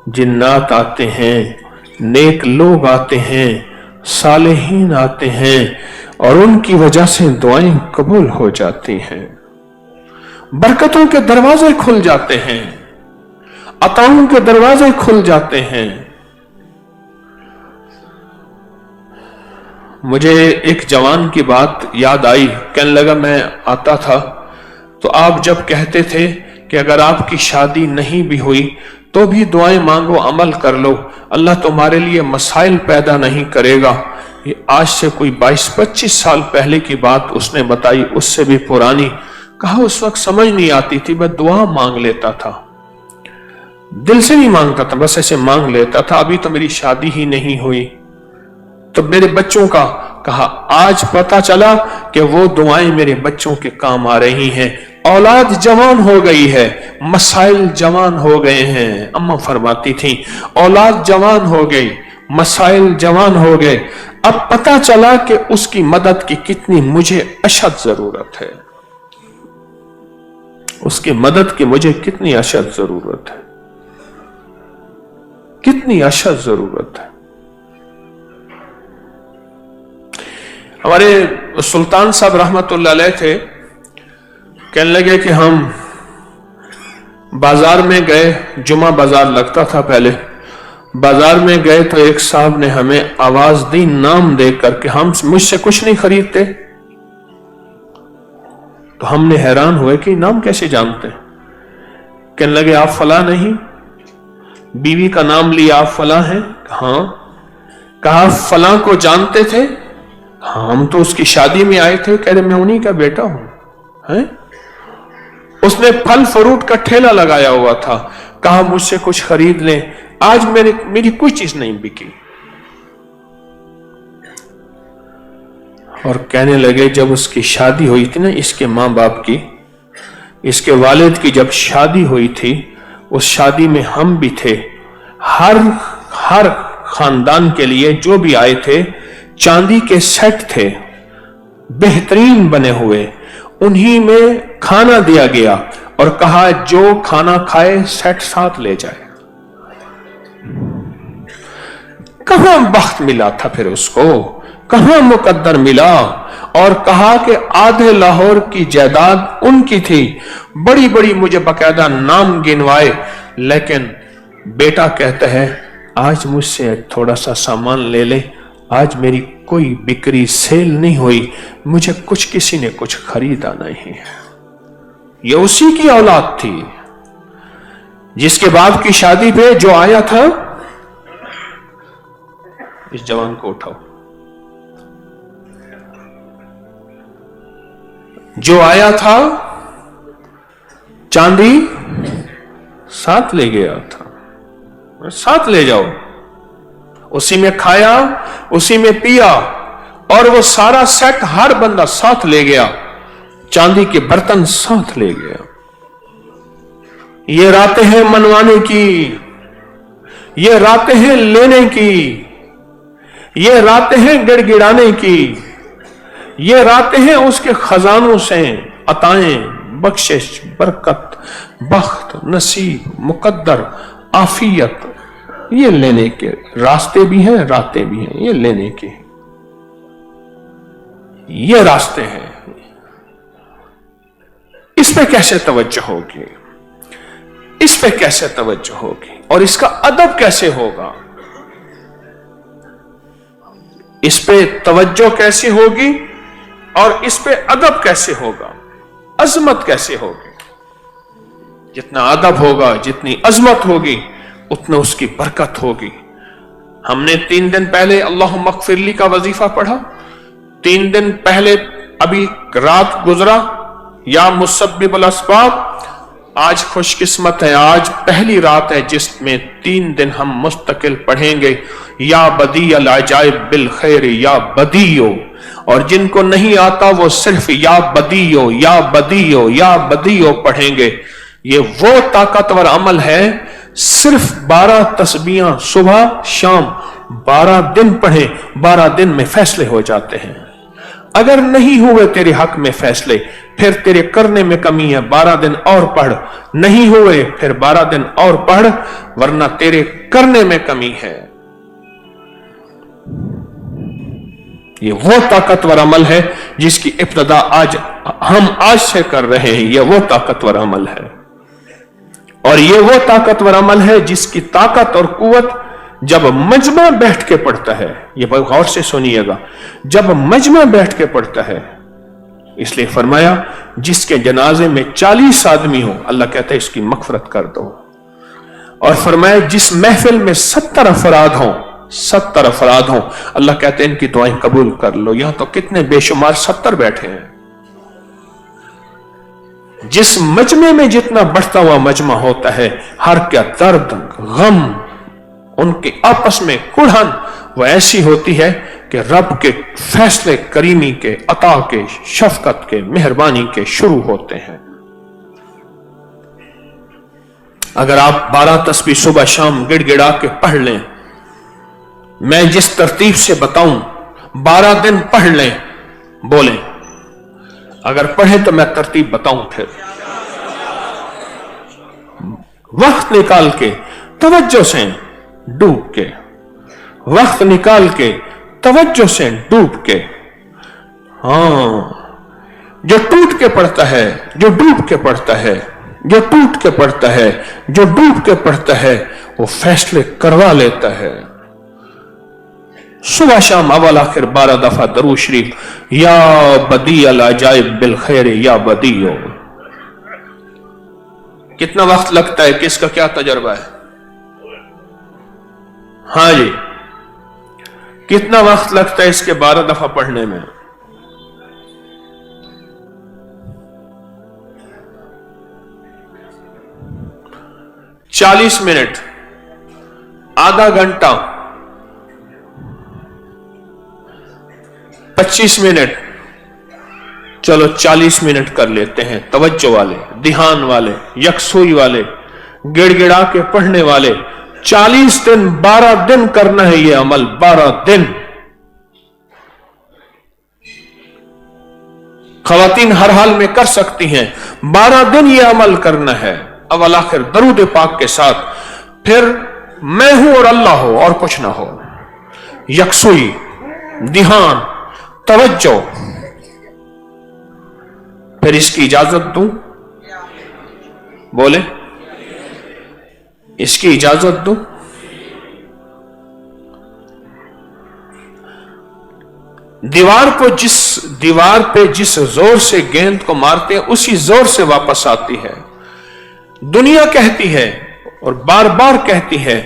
जिन्नात आते हैं, नेक लोग आते हैं, सालेहीन आते हैं, और उनकी वजह से दुआएं कबूल हो जाती हैं। बरकतों के दरवाजे खुल जाते हैं, अताओं के दरवाजे खुल जाते हैं। मुझे एक जवान की बात याद आई। कहने लगा, मैं आता था तो आप जब कहते थे कि अगर आपकी शादी नहीं भी हुई तो भी दुआएं मांगो, अमल कर लो, अल्लाह तुम्हारे लिए मसाइल पैदा नहीं करेगा। ये आज से कोई 22-25 साल पहले की बात उसने बताई, उससे भी पुरानी। कहा उस वक्त समझ नहीं आती थी, मैं दुआ मांग लेता था, दिल से नहीं मांगता था, बस ऐसे मांग लेता था। अभी तो मेरी शादी ही नहीं हुई, तो मेरे बच्चों का। कहा आज पता चला कि वो दुआएं मेरे बच्चों के काम आ रही हैं। औलाद जवान हो गई है, मसाइल जवान हो गए हैं। अम्मा फरमाती थी, औलाद जवान हो गई, मसाइल जवान हो गए। अब पता चला कि उसकी मदद की कितनी मुझे अशद जरूरत है, उसकी मदद की मुझे कितनी अशद जरूरत है, कितनी अशद जरूरत है। हमारे सुल्तान साहब रहमतुल्लाह अलैह थे, कहने लगे कि हम बाजार में गए, जुमा बाजार लगता था पहले, बाजार में गए तो एक साहब ने हमें आवाज दी नाम दे करके, हम मुझसे कुछ नहीं खरीदते। तो हमने हैरान हुए कि नाम कैसे जानते। कहने लगे आप फला नहीं, बीवी का नाम लिया, आप फला हैं? हाँ। कहा फला को जानते थे? हाँ, हम तो उसकी शादी में आए थे। कह रहे मैं उन्हीं का बेटा हूं। है? उसने फल फ्रूट का ठेला लगाया हुआ था। कहा मुझसे कुछ खरीद लें, आज मेरी कोई चीज नहीं बिकी। और कहने लगे जब उसकी शादी हुई थी ना, इसके माँ बाप की, इसके वालिद की जब शादी हुई थी, उस शादी में हम भी थे। हर खानदान के लिए जो भी आए थे, चांदी के सेट थे बेहतरीन बने हुए, उन्हीं में खाना दिया गया और कहा जो खाना खाए सेट साथ ले जाए। कहां बख्त मिला था फिर उसको, कहां मुकद्दर मिला। और कहा कि आधे लाहौर की जायदाद उनकी थी, बड़ी बड़ी मुझे बकायदा नाम गिनवाए। लेकिन बेटा कहता है आज मुझसे थोड़ा सा सामान ले ले, आज मेरी कोई बिक्री सेल नहीं हुई, मुझे कुछ किसी ने कुछ खरीदा नहीं है। ये उसी की औलाद थी जिसके बाप की शादी पे जो आया था। इस जवान को उठाओ, जो आया था चांदी साथ ले गया था, साथ ले जाओ। उसी में खाया, उसी में पिया, और वो सारा सेट हर बंदा साथ ले गया, चांदी के बर्तन साथ ले गया। ये रातें हैं मनवाने की, ये रातें हैं लेने की, ये रातें हैं गिड़गिड़ाने की, ये रातें हैं उसके खजानों से अताएं, बख्शिश, बरकत, बख्त, नसीब, मुकद्दर, आफियत, ये लेने के रास्ते भी हैं, रातें भी हैं, ये लेने के, ये रास्ते हैं। इस पे कैसे तवज्जो होगी, इस पे कैसे तवज्जो होगी, और इसका अदब कैसे होगा, इस पे तवज्जो कैसे होगी और इस पे अदब कैसे होगा, अजमत कैसे होगी। जितना अदब होगा, जितनी अजमत होगी, उतना उसकी बरकत होगी। हमने 3 दिन पहले अल्लाह मगफिरली का वजीफा पढ़ा, 3 दिन पहले अभी रात गुजरा, या मुसब्बिबुल अस्बाब। आज खुशकिस्मत है, आज पहली रात है जिसमें 3 दिन हम मुस्तकिल पढ़ेंगे या बदी अल अजाइब बिल खैर या बदीयो, और जिनको नहीं आता वो सिर्फ या बदीयो या बदीयो या बदीयो पढ़ेंगे। ये वो ताकतवर अमल है, सिर्फ 12 तस्बीहां सुबह शाम 12 दिन पढ़े, 12 दिन में फैसले हो जाते हैं। अगर नहीं हुए तेरे हक में फैसले, फिर तेरे करने में कमी है, 12 दिन और पढ़, नहीं हुए फिर 12 दिन और पढ़, वरना तेरे करने में कमी है। ये वो ताकतवर अमल है जिसकी इब्तिदा हम आज से कर रहे हैं। ये वो ताकतवर अमल है, और ये वो ताकतवर अमल है जिसकी ताकत और कुव्वत जब मजमा बैठ के पढ़ता है, ये बहुत गौर से सुनिएगा, जब मजमा बैठ के पढ़ता है। इसलिए फरमाया जिसके जनाजे में 40 आदमी हो, अल्लाह कहता है इसकी मगफरत कर दो। और फरमाया जिस महफिल में 70 अफराद हो, 70 अफराद हो, अल्लाह कहते हैं इनकी दुआएं कबूल कर लो। यहां तो कितने बेशुमार 70 बैठे हैं। जिस मजमे में जितना बढ़ता हुआ मजमा होता है, हर क्या दर्द, गम, उनके आपस में कुढ़न वह ऐसी होती है कि रब के फैसले करीमी के, अता के, शफकत के, मेहरबानी के शुरू होते हैं। अगर आप 12 तस्बीह सुबह शाम गिड़गिड़ा के पढ़ लें, मैं जिस तरतीब से बताऊं 12 दिन पढ़ लें, बोलें। अगर पढ़े तो मैं तरतीब बताऊं, फिर वक्त निकाल के तवज्जो से डूब के, वक्त निकाल के तवज्जो से डूब के, जो टूट के पढ़ता है, जो डूब के पढ़ता है, जो टूट के पढ़ता है, जो डूब के पढ़ता है, वो फैसले करवा लेता है। सुबह शाम अवल आखिर 12 दफा दरूद शरीफ, या बदी अल अजाइब बिल खैर या बदीयो। कितना वक्त लगता है, किसका क्या तजर्बा है? हाँ जी, कितना वक्त लगता है इसके 12 दफा पढ़ने में? चालीस मिनट, आधा घंटा, 25 मिनट, चलो 40 मिनट कर लेते हैं। तवज्जो वाले, ध्यान वाले, यकसुई वाले, गिड़गिड़ा के पढ़ने वाले, 40 दिन 12 दिन करना है ये अमल, 12 दिन। खवातीन हर हाल में कर सकती हैं, 12 दिन ये अमल करना है, अव्वल आखिर दरूद पाक के साथ। फिर मैं हूं और अल्लाह हो और कुछ ना हो, यकसुई, ध्यान, तवज्जो। फिर इसकी इजाजत दूं, बोले इसकी इजाजत दूं। दीवार पे जिस जोर से गेंद को मारते हैं उसी जोर से वापस आती है। दुनिया कहती है और बार बार कहती है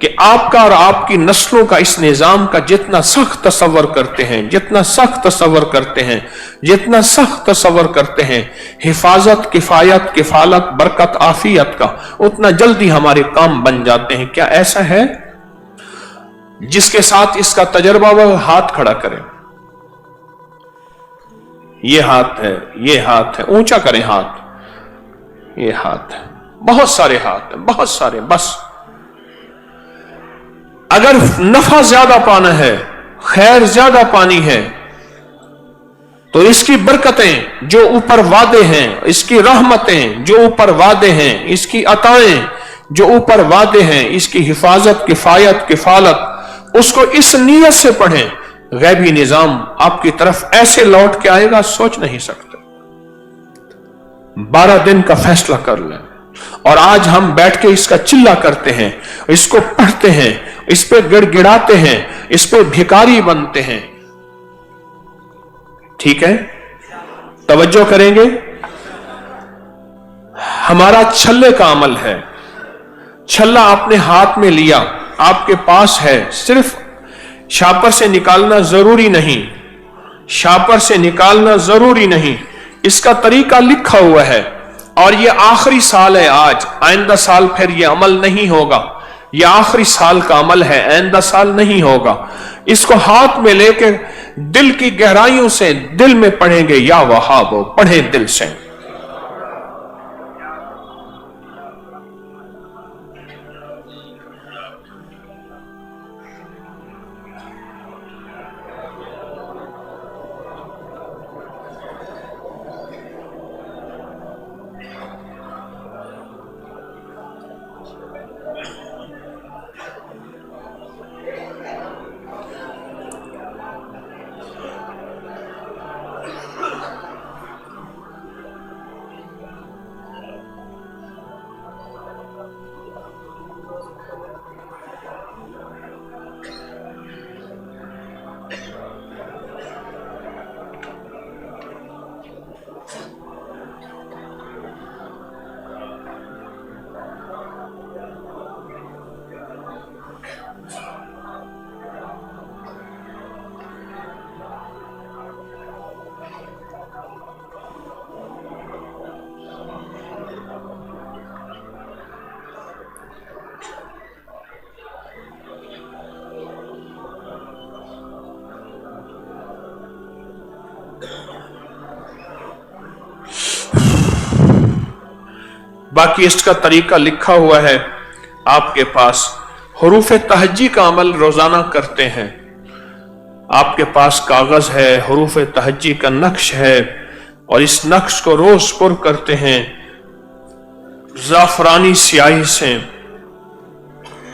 कि आपका और आपकी नस्लों का इस निजाम का जितना सख्त तसव्वुर करते हैं, जितना सख्त तसव्वुर करते हैं, जितना सख्त तसव्वुर करते हैं हिफाजत, किफायत, किफालत, बरकत, आफियत का, उतना जल्दी हमारे काम बन जाते हैं। क्या ऐसा है? जिसके साथ इसका तजर्बा वह हाथ खड़ा करे। ये हाथ है, ये हाथ है, ऊंचा करें हाथ, ये हाथ है, बहुत सारे हाथ हैं, बहुत सारे। बस अगर नफा ज्यादा पाना है, खैर ज्यादा पानी है, तो इसकी बरकतें जो ऊपर वादे हैं, इसकी रहमतें जो ऊपर वादे हैं, इसकी अताएं जो ऊपर वादे हैं, इसकी हिफाजत, किफायत, किफालत, उसको इस नीयत से पढ़ें, गैबी निजाम आपकी तरफ ऐसे लौट के आएगा सोच नहीं सकते। 12 दिन का फैसला कर लें। और आज हम बैठ के इसका चिल्ला करते हैं, इसको पढ़ते हैं, इस पे गिड़गिड़ाते हैं, इस पे भिखारी बनते हैं। ठीक है, तवज्जो करेंगे। हमारा छल्ले का अमल है। छल्ला आपने हाथ में लिया, आपके पास है, सिर्फ शापर से निकालना जरूरी नहीं, शापर से निकालना जरूरी नहीं, इसका तरीका लिखा हुआ है। और ये आखिरी साल है आज, आइंदा साल फिर ये अमल नहीं होगा। ये आखिरी साल का अमल है, आइंदा साल नहीं होगा। इसको हाथ में लेके दिल की गहराइयों से दिल में पढ़ेंगे, या वहाब पढ़े दिल से। बाकी इसका तरीका लिखा हुआ है आपके पास। हरूफ तहज्जी का अमल रोजाना करते हैं, आपके पास कागज है, हरूफ तहज्जी का नक्श है, और इस नक्श को रोज पुर करते हैं जाफरानी स्याही से।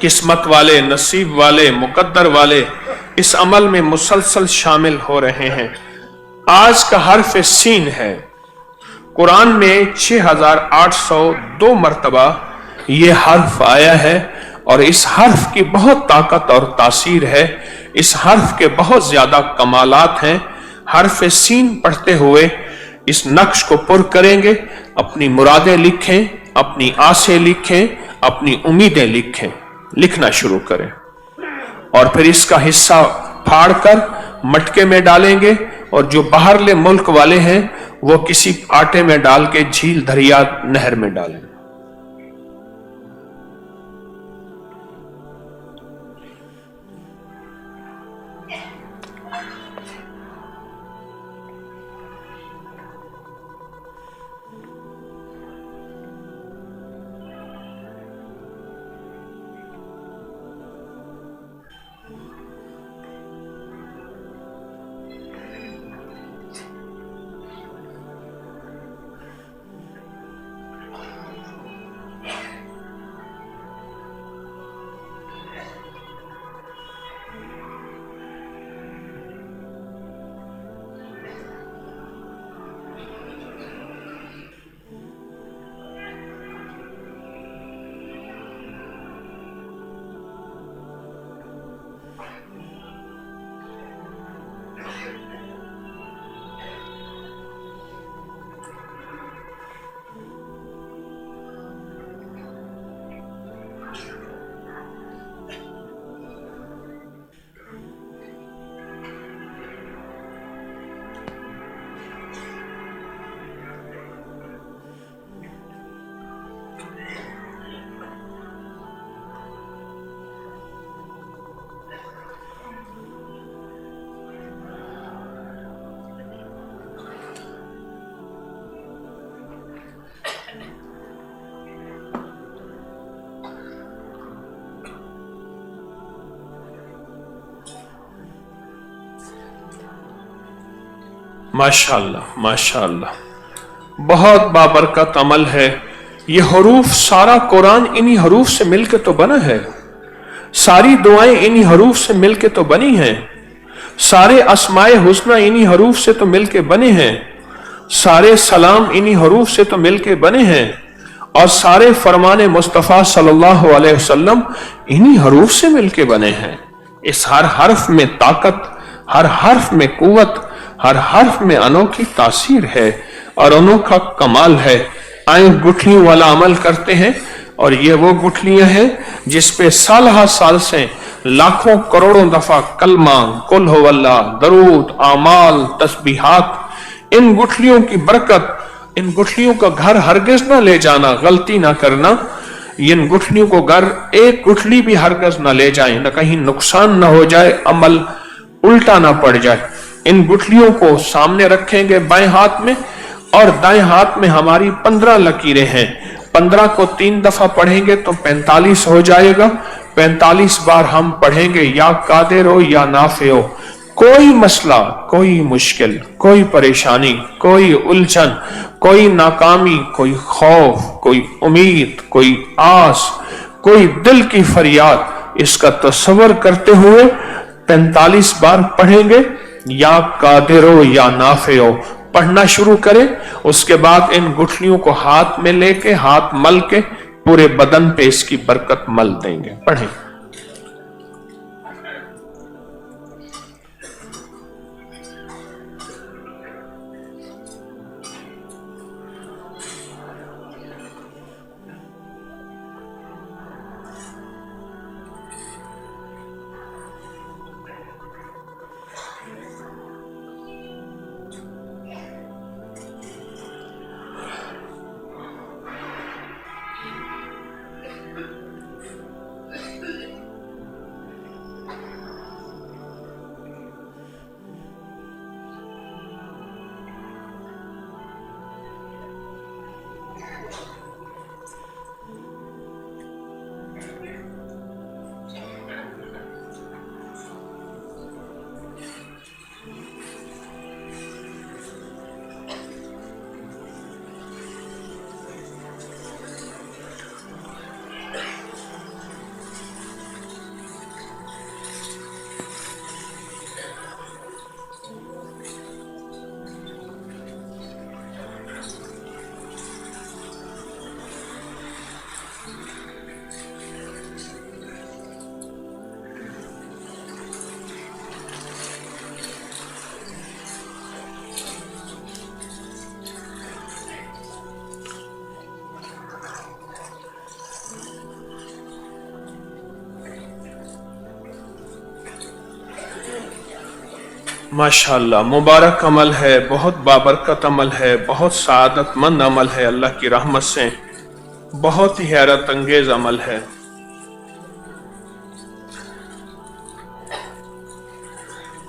किस्मत वाले, नसीब वाले, मुकद्दर वाले इस अमल में मुसलसल शामिल हो रहे हैं। आज का हर्फ सीन है। कुरान में 6802 मरतबा ये हर्फ आया है, और इस हर्फ की बहुत ताकत और तासीर है। इस हर्फ के बहुत ज्यादा कमालात हैं। हर्फ सीन पढ़ते हुए इस नक्श को पुर करेंगे, अपनी मुरादें लिखें, अपनी आसें लिखें, अपनी उम्मीदें लिखें, लिखना शुरू करें। और फिर इसका हिस्सा फाड़कर मटके में डालेंगे, और जो बाहरले मुल्क वाले हैं वो किसी आटे में डाल के झील, दरिया, नहर में डालें। माशाअल्लाह माशाअल्लाह, बहुत बाबरकत अमल है। ये हरूफ, सारा कुरान इन्हीं हरूफ से मिलके तो बना है, सारी दुआएं इन्हीं हरूफ से मिलके तो बनी हैं, सारे अस्माए हुस्ना इन्हीं हरूफ से तो मिलके बने हैं, सारे सलाम इन्हीं हरूफ से तो मिलके बने हैं, और सारे फरमाने मुस्तफ़ा सल्लल्लाहु अलैहि वसल्लम इन्हीं हरूफ से मिलके बने हैं। इस हर हर्फ में ताकत, हर हर्फ में कुव्वत, हर हर्फ में अनोखी तासीर है और अनोखा कमाल है। आए गुठलियों वाला अमल करते हैं, और ये वो गुठलियां हैं जिस पे साल हर साल से लाखों करोड़ों दफा कलमा, कुल हुवल्लाह, दरूद, आमाल, तस्बीहात, इन गुठलियों की बरकत, इन गुठलियों का घर हरगिज ना ले जाना, गलती ना करना। इन गुठलियों को घर एक गुठली भी हरगिज ना ले जाए, ना कहीं नुकसान ना हो जाए, अमल उल्टा ना पड़ जाए। इन गुठलियों को सामने रखेंगे बाएं हाथ में, और दाएं हाथ में हमारी 15 लकीरें हैं। 15 को 3 दफा पढ़ेंगे तो 45 हो जाएगा। 45 बार हम पढ़ेंगे या कादिर हो या नाफे हो। कोई मसला, कोई मुश्किल, कोई परेशानी, कोई उलझन, कोई नाकामी, कोई खौफ, कोई उम्मीद, कोई आस, कोई दिल की फरियाद, इसका तसव्वुर करते हुए 45 बार पढ़ेंगे, या कादिर हो या नाफे हो। पढ़ना शुरू करें, उसके बाद इन गुठलियों को हाथ में लेके, हाथ मल के पूरे बदन पे इसकी बरकत मल देंगे। पढ़ें। माशाअल्लाह, मुबारक अमल है, बहुत बाबरकत अमल है, बहुत सआदतमंद अमल है। अल्लाह की रहमत से बहुत ही हैरत अंगेज अमल है।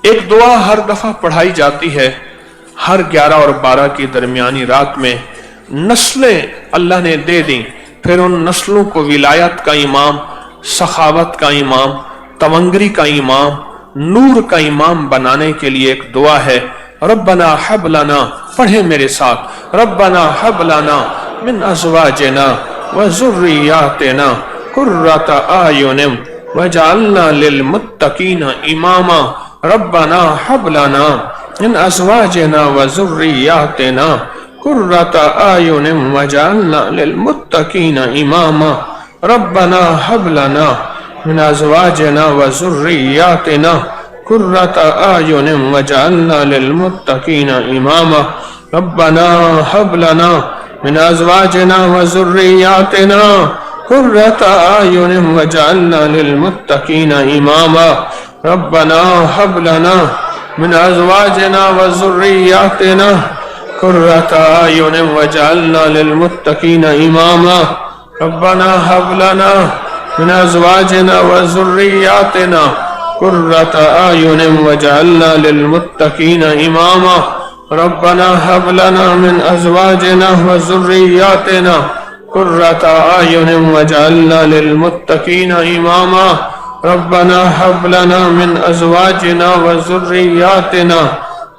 एक दुआ हर दफा पढ़ाई जाती है, हर 11 और 12 की दरमियानी रात में। नस्लें अल्लाह ने दे दी, फिर उन नस्लों को विलायत का इमाम, सखावत का इमाम, तवंगरी का इमाम, नूर का इमाम बनाने के लिए एक दुआ है। रब्बना हब लना, पढ़े मेरे साथ, रब्बना हब लना मिन अज़वाजिना व ज़ुर्रियातिना कुर्रता आयुनिम वजअलना लिल मुत्तकीना इमामा। रब्बना हब लना मिन अज़वाजिना व ज़ुर्रियातिना कुर्रता आयुनिम वजअलना लिल मुत्तकीना इमामा। रब्बना हब लना मिन अज़वाजिना व ज़ुर्रियातिना कुर्रता आयुनिम वजअलना लिल मुत्तकीना इमामा। रब्बना हब लना मिन अज़वाजिना व ज़ुर्रियातिना कुर्रता आयुनिम वजअलना लिल मुत्तकीना इमामा। रब्बना हब लना मिन अज़वाजिना व ज़ुर्रियातिना कुर्रता आयुनिम वजअलना लिल मुत्तकीना इमामा। रब्बना हब लना मिन अज़वाजिना व ज़ुर्रियातिना कुर्रता आयुनिम वजअलना लिल मुत्तकीना इमामा। रब्बना हब लना मिन अज़वाजिना व ज़ुर्रियातिना कुर्रता आयुनिम वजअलना लिल मुत्तकीना इमामा। रब्बना हब लना मिन अज़वाजिना व ज़ुर्रियातिना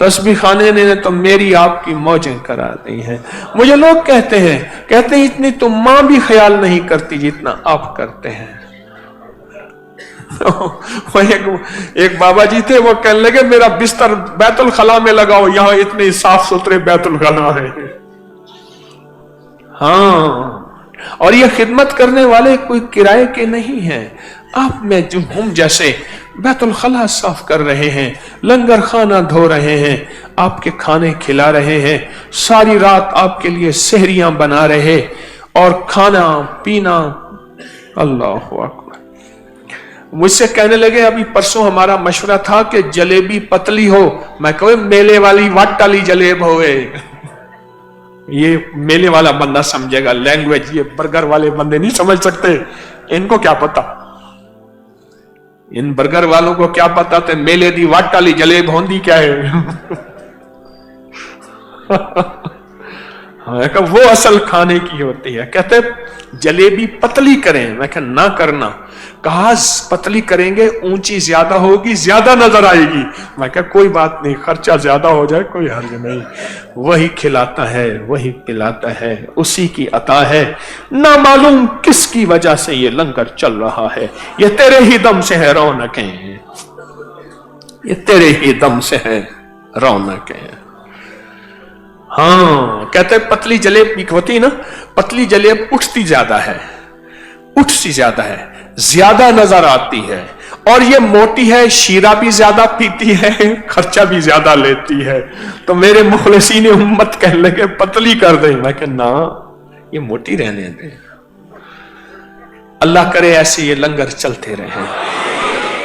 तस्बीह खाने ने तो मेरी आपकी मौजें करा दी हैं। मुझे लोग कहते हैं इतनी तो मां भी ख्याल नहीं करती जितना आप करते हैं। वो एक बाबा जी थे, वो कहने लगे मेरा बिस्तर बैतुल खला में लगाओ, यहां इतने साफ सुथरे बैतुल खला है। हाँ, और ये खिदमत करने वाले कोई किराए के नहीं हैं। आप में जो हम जैसे बैतुल खला साफ कर रहे हैं, लंगर खाना धो रहे हैं, आपके खाने खिला रहे हैं, सारी रात आपके लिए सहरियां बना रहे और खाना पीना। अल्लाह अकबर। मुझसे कहने लगे अभी परसों हमारा मशवरा था कि जलेबी पतली हो, मैं कहूँ मेले वाली वाट वाली जलेब होवे। ये मेले वाला बंदा समझेगा लैंग्वेज, ये बर्गर वाले बंदे नहीं समझ सकते। इनको क्या पता, इन बर्गर वालों को क्या पता थे मेले दी वाट वाली जलेब होंदी क्या है। वो असल खाने की होती है। कहते जलेबी पतली करें, मैं कहा ना करना। कहा पतली करेंगे ऊंची ज्यादा होगी, ज्यादा नजर आएगी। मैं कहा कोई बात नहीं, खर्चा ज्यादा हो जाए कोई हर्ज नहीं। वही खिलाता है, वही पिलाता है, उसी की अता है। ना मालूम किसकी वजह से ये लंगर चल रहा है। ये तेरे ही दम से है रौनकें, ये तेरे ही दम से है रौनकें। हाँ, कहते पतली जलेब होती ना, पतली जलेब उठती ज्यादा है, उठती ज्यादा है, ज्यादा नजर आती है। और ये मोटी है, शीरा भी ज्यादा पीती है, खर्चा भी ज्यादा लेती है। तो मेरे मुखलिसीन उम्मत कहने लगे पतली कर दे। मैं कहा ना, ये मोटी रहने दे। अल्लाह करे ऐसे ये लंगर चलते रहे।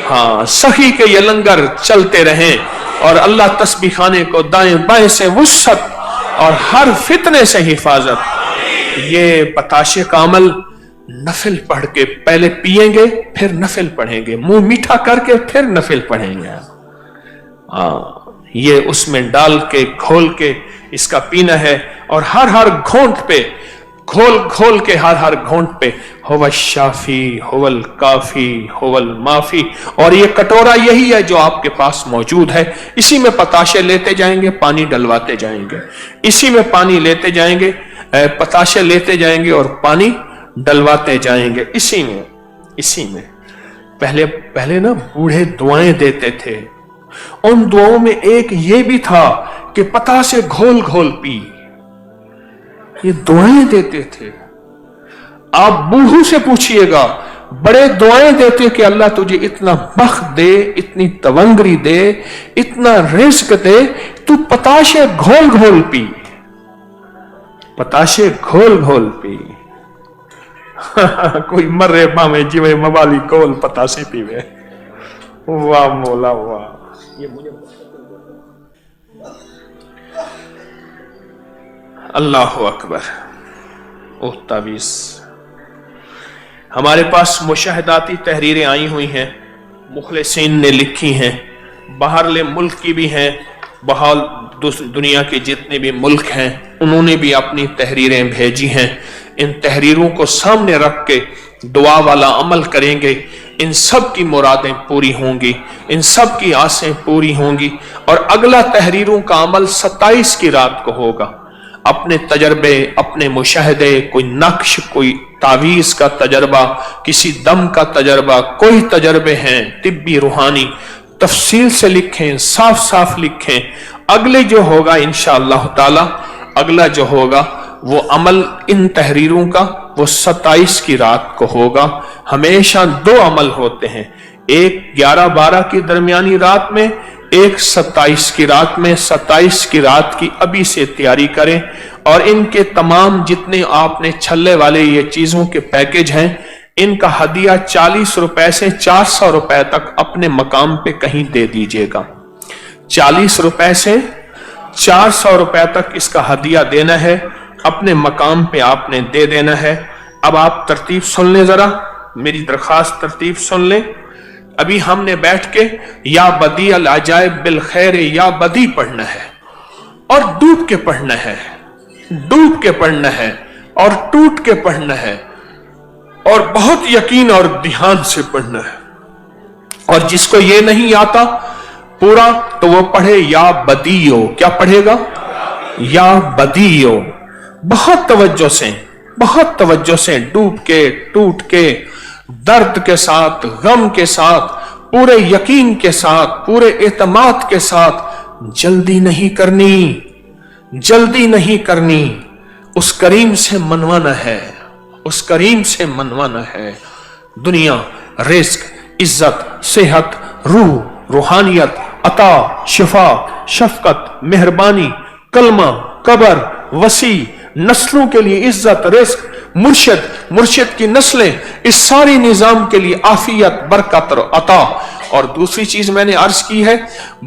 हाँ, सही के ये लंगर चलते रहे और अल्लाह तस्बीह खाने को दाएं बाएं से वुसअत और हर फितने से हिफाजत। ये पताशे का अमल नफिल पढ़ के पहले पिएंगे, फिर नफिल पढ़ेंगे, मुंह मीठा करके फिर नफिल पढ़ेंगे। ये उसमें डाल के खोल के इसका पीना है और हर हर घोंट पे खोल खोल के हर घोंट पे हुवल शाफी हुवल काफी हुवल माफी। और ये कटोरा यही है जो आपके पास मौजूद है। इसी में पताशे लेते जाएंगे, पानी डलवाते जाएंगे, इसी में पानी लेते जाएंगे, पताशे लेते जाएंगे और पानी डलवाते जाएंगे। इसी में पहले ना बूढ़े दुआएं देते थे। उन दुआओं में एक ये भी था कि पताशे घोल घोल पी, ये दुआएं देते थे। आप बूढ़ों से पूछिएगा, बड़े दुआएं देते कि अल्लाह तुझे इतना बख्त दे, इतनी तवंगरी दे, इतना रिज़्क दे, तू पताशे घोल घोल पी, पताशे घोल घोल पी। कोई मर्रे पावे जिवे मवाली कोल पताशे पीवे। वाह मौला वाह। ये मुझे अल्लाह अकबर। ओह तावीज़। हमारे पास मुशाहिदाती तहरीरें आई हुई हैं, मुखलिसीन ने लिखी हैं, बाहरले मुल्क की भी हैं, बहाल दुनिया के जितने भी मुल्क हैं उन्होंने भी अपनी तहरीरें भेजी हैं। इन तहरीरों को सामने रख के दुआ वाला अमल करेंगे, इन सब की मुरादें पूरी होंगी, इन सब की आसें पूरी होंगी। और अगला तहरीरों का अमल 27 की रात को होगा। अपने तजर्बे, अपने मुशाहदे, कोई नक्श, कोई तावीज़ का तजर्बा, किसी दम का तजर्बा, कोई तजर्बे हैं तिब्बी रूहानी, तफसील से लिखें, साफ साफ लिखें। अगले जो होगा इंशाअल्लाह ताला, अगला जो होगा वो अमल इन तहरीरों का वो 27 की रात को होगा। हमेशा 2 अमल होते हैं, एक 11-12 की दरमियानी रात में, एक 27 की रात में। 27 की रात की अभी से तैयारी करें और इनके तमाम जितने आपने छल्ले वाले ये चीजों के पैकेज हैं, इनका हदिया 40 रुपए से 400 रुपए तक अपने मकाम पे कहीं दे दीजिएगा। 40 रुपए से 400 रुपए तक इसका हदिया देना है, अपने मकाम पे आपने दे देना है। अब आप तरतीब सुन लें, जरा मेरी दरखास्त तरतीब सुन लें। अभी हमने बैठ के या बदी अल अजाइब बिल खैर या बदी पढ़ना है और डूब के पढ़ना है, डूब के पढ़ना है और टूट के पढ़ना है और बहुत यकीन और ध्यान से पढ़ना है। और जिसको ये नहीं आता पूरा, तो वो पढ़े या बदीयो। क्या पढ़ेगा? या बदीयो। बहुत तवज्जो से डूब के, टूट के, दर्द के साथ, गम के साथ, पूरे यकीन के साथ, पूरे एतमाद के साथ, जल्दी नहीं करनी। उस करीम से मनवाना है, उस करीम से मनवाना है। दुनिया, रिस्क, इज्जत, सेहत, रूह, रूहानियत, अता, शिफा, शफकत, मेहरबानी, कलमा, कबर, वसी, नस्लों के लिए इज्जत, रिस्क, मुर्शिद की नस्लें, इस सारी निजाम के लिए आफियत, बरकत और अता। और दूसरी चीज मैंने अर्ज की है,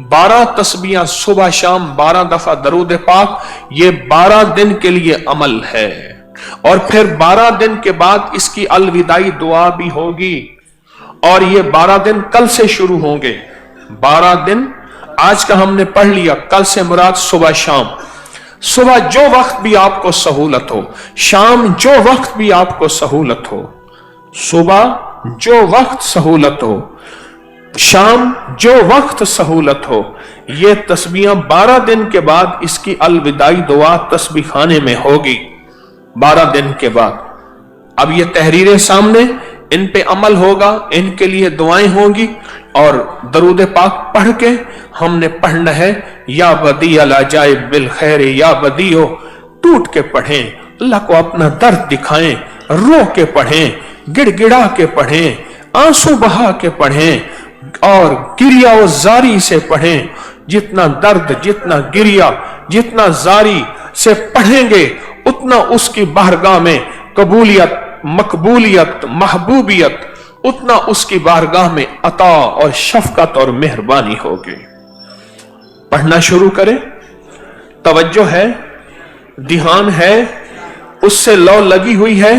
12 तस्बीहां सुबह शाम, 12 दफा दरूद पाक, ये 12 दिन के लिए अमल है। और फिर 12 दिन के बाद इसकी अलविदाई दुआ भी होगी। और ये 12 दिन कल से शुरू होंगे। 12 दिन आज का हमने पढ़ लिया, कल से मुराद सुबह शाम। सुबह जो वक्त भी आपको सहूलत हो, शाम जो वक्त भी आपको सहूलत हो, सुबह जो वक्त सहूलत हो, शाम जो वक्त सहूलत हो, ये तस्बीहां 12 दिन के बाद इसकी अलविदाई दुआ तस्बीह खाने में होगी। 12 दिन के बाद अब ये तहरीरें सामने, इन पे अमल होगा, इनके लिए दुआएं होंगी। और दरूद पाक पढ़ के हमने पढ़ना है, या बदी अल अजाइब बिल खैर या बदीओ। टूट के पढ़ें, अल्लाह को अपना दर्द दिखाएं, रो के पढ़ें, गिड़गिड़ा के पढ़ें, आंसू बहा के पढ़ें, और गिरिया और जारी से पढ़ें। जितना दर्द, जितना गिरिया, जितना जारी से पढ़ेंगे, उतना उसकी बारगाह में कबूलियत, मकबूलियत, महबूबियत, उतना उसकी बारगाह में अता और शफकत और मेहरबानी होगी। पढ़ना शुरू करें, तवज्जो है, ध्यान है, उससे लौ लगी हुई है,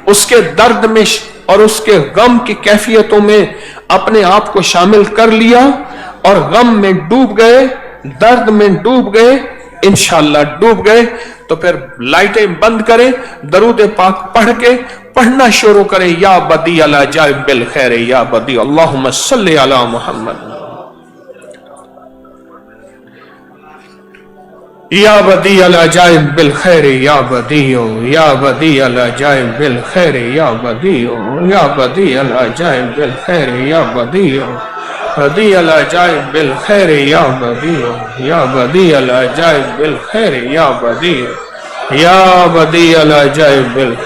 उसके दर्द में और उसके गम की कैफियतों में अपने आप को शामिल कर लिया, और गम में डूब गए, दर्द में डूब गए, इंशाअल्लाह डूब गए, तो फिर लाइटें बंद करें, दरूद पाक पढ़ के पढ़ना शुरू करें, या बदी अल अजाइब बिल खैर या बदी, अल्लाहुम्मा सल्ली अला मुहम्मद, या बदी अल अजाइब बिल खैर या बदीओ, या बदी अल अजाइब बिल खैर या बदीओ, या बदी अल अजाइब बिल खैर या बदीओ, बदी अल अजाइब बिल खैर या बदीओ, या बदी अल अजाइब बिल खैर या बदीओ, या बदी अल अजाइब बिल।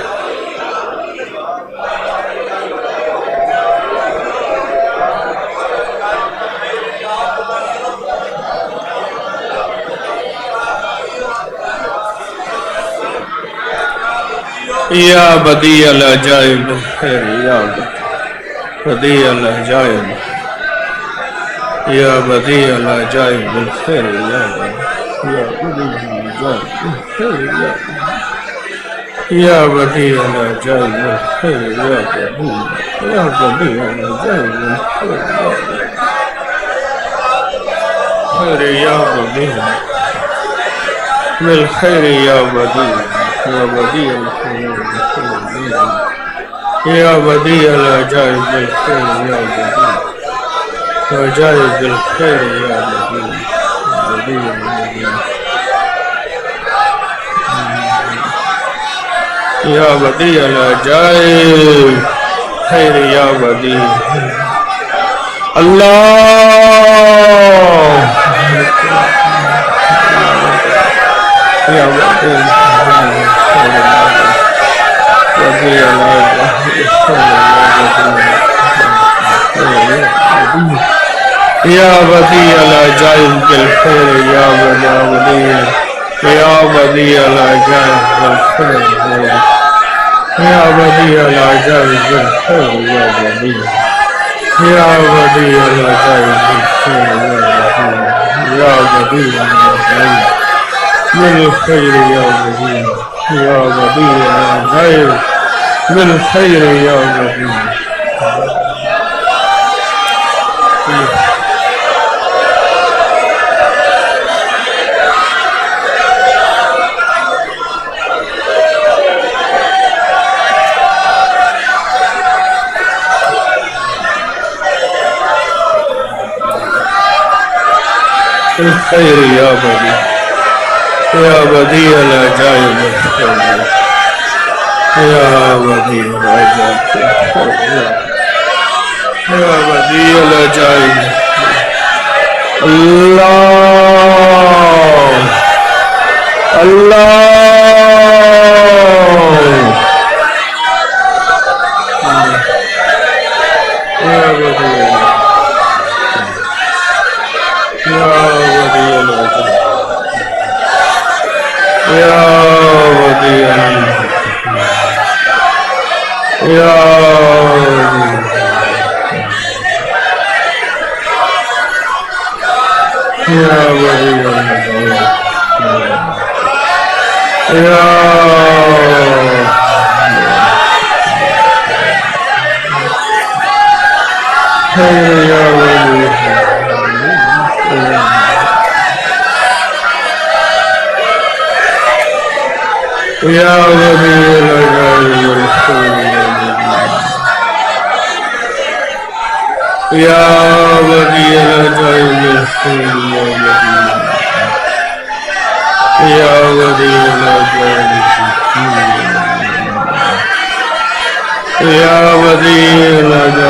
या बदी अल अजाइब बिल खैर या बदी अल अजाइब, या बदी अल अजाइब बिल खैर या बदी अल अजाइब बिल खैर या बदी अल अजाइब बिल खैर या बदी, या बदी अल या बदी अल अजाइब बिल खैर या बदी, अजाइब बिल खैर या बदी, या बदी अल अजाइब खैर या बदी। अल्लाह या बदी या बदी अल अजाइब बिल खैर या बदी, या बदी अल अजाइब बिल खैर या बदी अल अजाइब बिल खैर या बदी, या बदी अल अजाइब बिल खैर या बदी, या बदी बिल खैर या बदी, या बदी अल अजाइब बिल खैर या बदी। الخير يا بديع يا بديع العجائب يا بديع العجائب يا بديع العجائب الله الله يا بديع يا بديع العجائب يا بديع يا يا بديع يا خير يا بديع يا بديع العجائب يا بديع العجائب يا بديع العجائب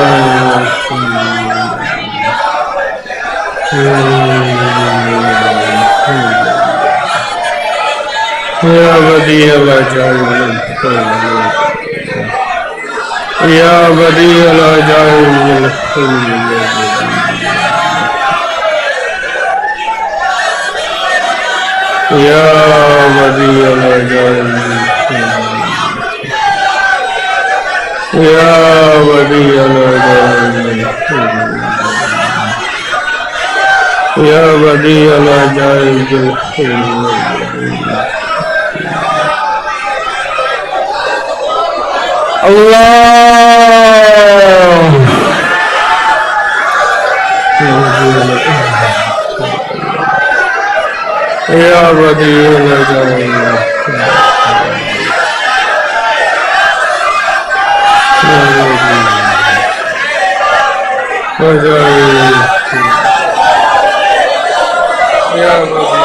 يا بديع العجائب يا بديع العجائب يا بديع العجائب يا بديع العجائب يا بديع العجائب يا بديع العجائب الله يا بديع العجائب يا بديع